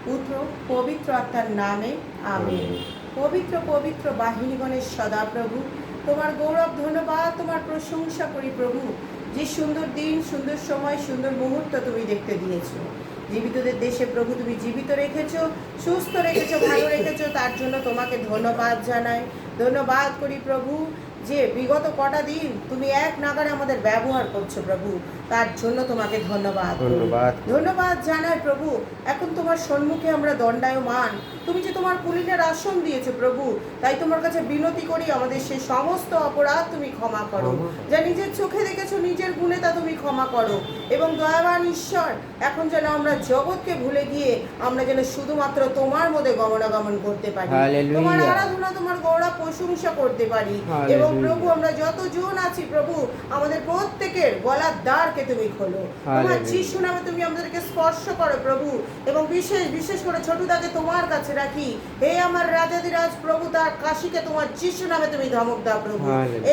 পুত্র পবিত্র আত্মার নামে আমেন। পবিত্র পবিত্র বাহিনীগণের সদা প্রভু, তোমার গৌরব ধন্যবাদ, তোমার প্রশংসা করি প্রভু। যে সুন্দর দিন, সুন্দর সময়, সুন্দর মুহূর্ত তুমি দেখতে দিয়েছো। জীবিতদের দেশে প্রভু তুমি জীবিত রেখেছো, সুস্থ রেখেছো, ভালো রেখেছো, তার জন্য তোমাকে ধন্যবাদ জানাই। ধন্যবাদ করি প্রভু যে বিগত কটা দিন তুমি এক নাগারে আমাদের ব্যবহার করছো প্রভু, তার জন্য তোমাকে ধন্যবাদ ধন্যবাদ জানাই প্রভু। এখন তোমার সম্মুখে আমরা দণ্ডায়মান, তুমি যে তোমার কুলীনের আসন দিয়েছো প্রভু, তাই তোমার কাছে বিনতি করি আমাদের সেই সমস্ত অপরাধ তুমি ক্ষমা করো, যা নিজের চোখে দেখেছো, নিজের গুণে তা তুমি ক্ষমা করো। এবং দয়াবান ঈশ্বর, এখন যেন আমরা জগৎকে ভুলে গিয়ে আমরা যেন শুধুমাত্র তোমার মধ্যে গমনাগমন করতে পারি, তোমার আরাধনা, তোমার গৌরব প্রশংসা করতে পারি। এবং প্রভু আমরা যতজন আছি প্রভু, আমাদের প্রত্যেকের গলার দ্বারকে তুমি খোলো, তোমার যিশু নামে তুমি আমাদেরকে স্পর্শ করো প্রভু। এবং বিশেষ করে ছোটদাকে তোমার কাছে রাখি। হে আমার রাজাধিরাজ প্রভু, তার কাশিকে তোমার যিশু নামে তুমি ধমক দাও প্রভু।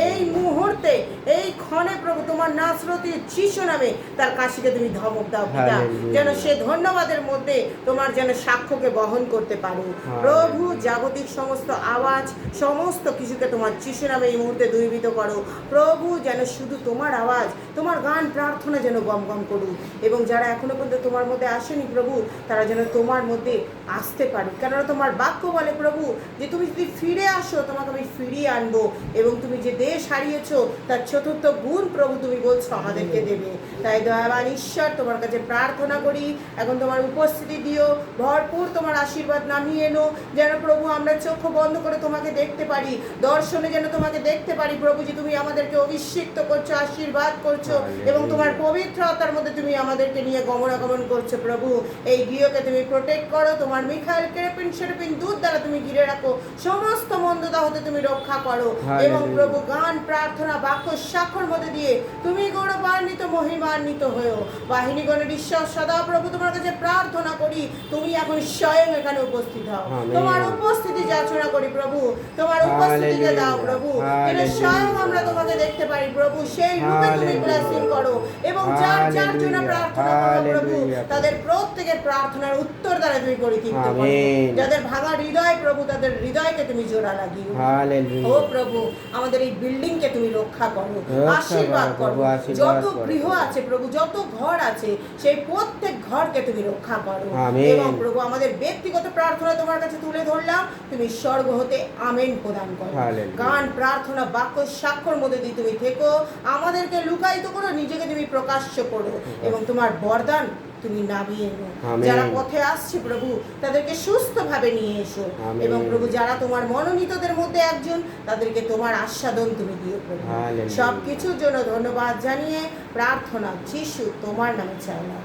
এই মুহূর্তে, এই ক্ষণে প্রভু, তোমার নাসরতি যিশু নামে তার কাশিকে তুমি ধমক দাও পিতা, যেন সে ধন্যবাদের মধ্যে তোমার যেন সাক্ষ্যকে বহন করতে পারো প্রভু। জাগতিক সমস্ত আওয়াজ, সমস্ত কিছুকে তোমার যিশু নামে এই মুহূর্তে দূরীভূত করো প্রভু, যেন শুধু তোমার আওয়াজ, তোমার গান, প্রার্থনা যেন গম গম করুক। এবং যারা এখনো পর্যন্ত তোমার মধ্যে আসেনি প্রভু, তারা যেন তোমার মধ্যে আসতে পারে, কেননা তোমার বাক্য বলে প্রভু যে তুমি যদি ফিরে আসো তোমাকে আমি ফিরিয়ে আনবো, এবং তুমি যে দেশ হারিয়েছো তার চতুর্থ গুণ প্রভু তুমি বলছো আমাদেরকে দেবে। তাই দয়াবান ঈশ্বর, তোমার কাছে প্রার্থনা করি, এখন তোমার উপস্থিতি দিও, ভরপুর তোমার আশীর্বাদ নামিয়ে এনো, যেন প্রভু আমরা চক্ষু বন্ধ করে তোমাকে দেখতে পারি, দর্শনে যেন তোমাকে দেখতে পারি প্রভু, যে তুমি আমাদেরকে অভিষিক্ত করছো, আশীর্বাদ করছো, এবং তোমার পবিত্র আত্মার মধ্যে তুমি আমাদেরকে নিয়ে গমনাগমন করছো প্রভু। এই গৃহকে তুমি প্রোটেক্ট করো, তোমার মিখাইল কেরেপিন সেরেপিন দূত দ্বারা তুমি ঘিরে রাখো, সমস্ত মন্দতা হতে তুমি রক্ষা করো। এবং প্রভু গান, প্রার্থনা, বাক্য, সাক্ষর মধ্যে দিয়ে তুমি গৌরবান্বিত, মহিমান্বিত হয়েও বাহিনীগণের ঈশ্বর সদা প্রভু তোমার কাছে প্রার্থনা করি, তুমি এখন স্বয়ং এখানে উপস্থিত হও, তোমার উপস্থিতি যাচনা করি প্রভু, তোমার উপস্থিতিকে দাও প্রভু, যেন স্বয়ং আমরা তোমাকে দেখতে পারি প্রভু, সেই রূপে তুমি ব্লেসিং করো। এবং যার যার জন্য প্রার্থনা করো প্রভু, তাদের প্রত্যেকের প্রার্থনার উত্তর দ্বারা তুমি পরিতৃপ্ত করো। যাদের ভাঙা হৃদয় প্রভু, তাদের হৃদয়কে তুমি জোড়া লাগিও ও প্রভু। আমাদের এই বিল্ডিংকে তুমি রক্ষা করো, আশীর্বাদ করো। যত গৃহ আছে প্রভু, যত ঘর আছে, সেই প্রত্যেক ঘরকে তুমি রক্ষা করো। এবং প্রভু আমাদের ব্যক্তিগত প্রার্থনা তোমার কাছে তুলে ধরলাম, তুমি স্বর্গ হতে আমেন প্রদান করো। গান, প্রার্থনা, বাক্য, সাক্ষর মধ্যে দিয়ে তুমি থেকো, আমাদেরকে লুকায়িত করো, নিজেকে তুমি প্রকাশ্য করো, এবং তোমার বরদান তুমি নামিয়ে এনো। যারা পথে আসছে প্রভু, তাদেরকে সুস্থভাবে নিয়ে এসো। এবং প্রভু যারা তোমার মনোনীতদের মধ্যে একজন, তাদেরকে তোমার আস্বাদন তুমি দিও প্রভু। সব কিছুর জন্য ধন্যবাদ জানিয়ে প্রার্থনা যিশু তোমার নামে চাইলাম।